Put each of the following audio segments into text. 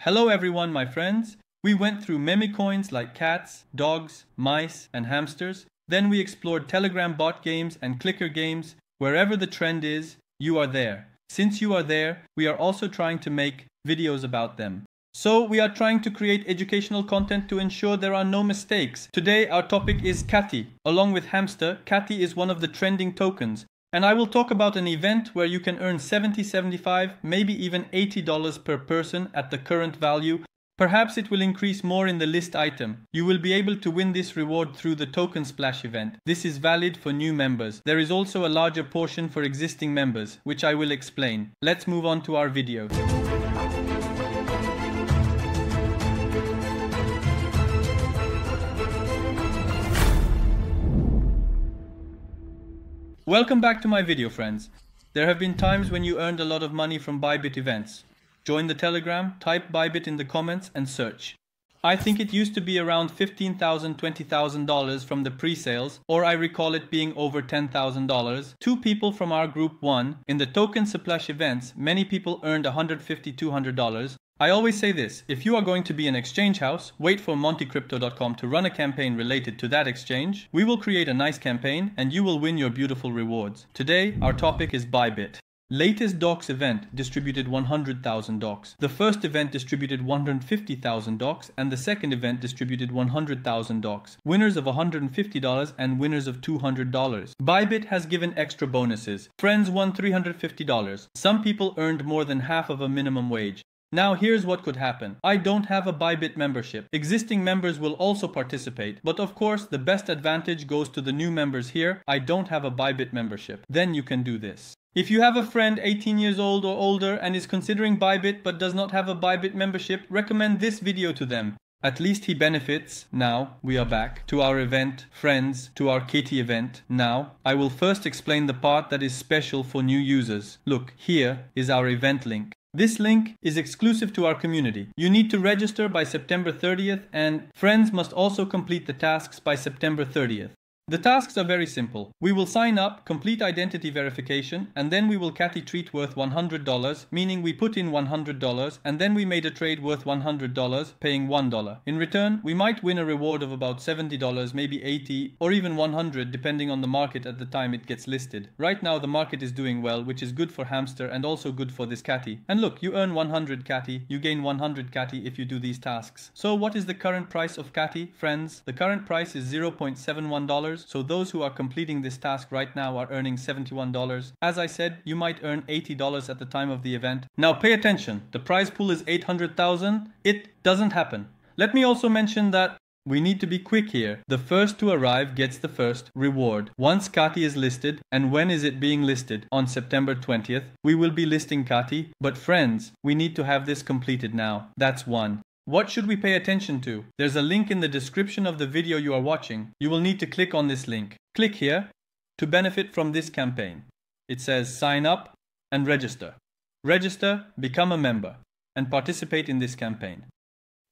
Hello everyone, my friends. We went through meme coins like cats, dogs, mice, and hamsters. Then we explored Telegram bot games and clicker games. Wherever the trend is, you are there. Since you are there, we are also trying to make videos about them. So we are trying to create educational content to ensure there are no mistakes. Today our topic is cati. Along with hamster, cati is one of the trending tokens. And I will talk about an event where you can earn $70, $75, maybe even $80 per person at the current value. Perhaps it will increase more in the list item. You will be able to win this reward through the token splash event. This is valid for new members. There is also a larger portion for existing members, which I will explain. Let's move on to our video. Welcome back to my video, friends. There have been times when you earned a lot of money from Bybit events. Join the Telegram, type Bybit in the comments and search. I think it used to be around $15,000, $20,000 from the pre-sales, or I recall it being over $10,000. Two people from our group won. In the token splash events, many people earned $150, $200. I always say this, if you are going to be an exchange house, wait for MonteCrypto.com to run a campaign related to that exchange. We will create a nice campaign and you will win your beautiful rewards. Today, our topic is Bybit. Latest docs event distributed 100,000 docs. The first event distributed 150,000 docs and the second event distributed 100,000 docs. Winners of $150 and winners of $200. Bybit has given extra bonuses. Friends won $350. Some people earned more than half of a minimum wage. Now here's what could happen. I don't have a Bybit membership. Existing members will also participate, but of course the best advantage goes to the new members here. I don't have a Bybit membership. Then you can do this. If you have a friend 18 years old or older and is considering Bybit but does not have a Bybit membership, recommend this video to them. At least he benefits. Now we are back to our event, friends, to our cati event. Now I will first explain the part that is special for new users. Look, here is our event link. This link is exclusive to our community. You need to register by September 30th and friends must also complete the tasks by September 30th. The tasks are very simple. We will sign up, complete identity verification, and then we will cati treat worth $100, meaning we put in $100 and then we made a trade worth $100, paying $1. In return, we might win a reward of about $70, maybe $80, or even $100 depending on the market at the time it gets listed. Right now the market is doing well, which is good for hamster and also good for this cati. And look, you earn 100 cati, you gain 100 cati if you do these tasks. So what is the current price of cati, friends? The current price is $0.71. So those who are completing this task right now are earning $71. As I said, you might earn $80 at the time of the event. Now pay attention. The prize pool is 800,000. It doesn't happen. Let me also mention that we need to be quick here. The first to arrive gets the first reward. Once cati is listed, and when is it being listed? On September 20th, we will be listing cati. But friends, we need to have this completed now. That's one. What should we pay attention to? There's a link in the description of the video you are watching. You will need to click on this link. Click here to benefit from this campaign. It says sign up and register. Register, become a member, and participate in this campaign.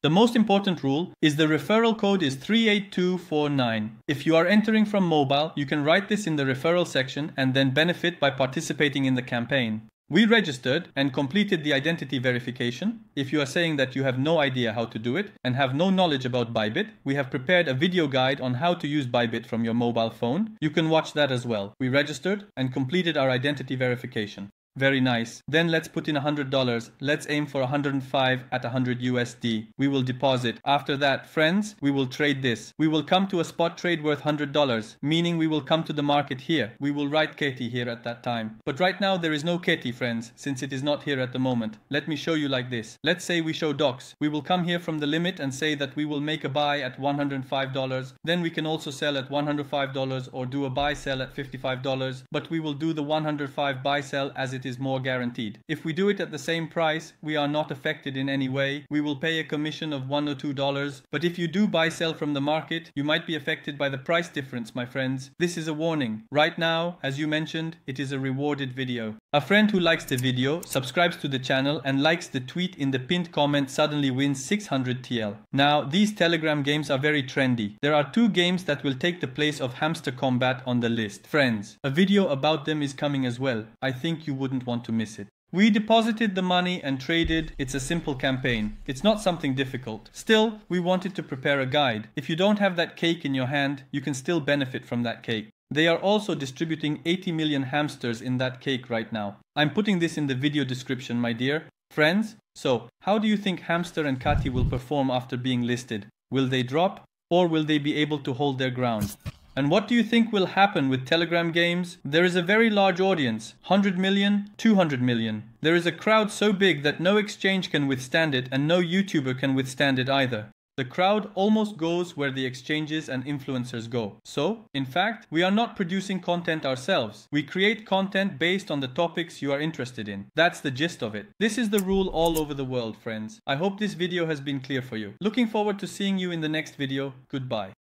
The most important rule is the referral code is 38249. If you are entering from mobile, you can write this in the referral section and then benefit by participating in the campaign. We registered and completed the identity verification. If you are saying that you have no idea how to do it and have no knowledge about Bybit, we have prepared a video guide on how to use Bybit from your mobile phone. You can watch that as well. We registered and completed our identity verification. Very nice. Then let's put in $100. Let's aim for 105 at 100 USD. We will deposit. After that, friends, we will trade this. We will come to a spot trade worth $100, meaning we will come to the market here. We will write cati here at that time. But right now there is no cati, friends, since it is not here at the moment. Let me show you like this. Let's say we show docs. We will come here from the limit and say that we will make a buy at $105. Then we can also sell at $105 or do a buy sell at $55. But we will do the 105 buy sell as it is more guaranteed. If we do it at the same price, we are not affected in any way. We will pay a commission of $1 or $2. But if you do buy sell from the market, you might be affected by the price difference, my friends. This is a warning. Right now, as you mentioned, it is a rewarded video. A friend who likes the video, subscribes to the channel and likes the tweet in the pinned comment suddenly wins 600 TL. Now, these Telegram games are very trendy. There are two games that will take the place of Hamster Combat on the list. Friends, a video about them is coming as well. I think you wouldn't want to miss it. We deposited the money and traded. It's a simple campaign. It's not something difficult. Still, we wanted to prepare a guide. If you don't have that cake in your hand, you can still benefit from that cake. They are also distributing 80 million hamsters in that cake right now. I'm putting this in the video description, my dear friends. So, how do you think Hamster and Cati will perform after being listed? Will they drop, or will they be able to hold their ground? And what do you think will happen with Telegram games? There is a very large audience, 100 million, 200 million. There is a crowd so big that no exchange can withstand it and no YouTuber can withstand it either. The crowd almost goes where the exchanges and influencers go. So, in fact, we are not producing content ourselves. We create content based on the topics you are interested in. That's the gist of it. This is the rule all over the world, friends. I hope this video has been clear for you. Looking forward to seeing you in the next video. Goodbye.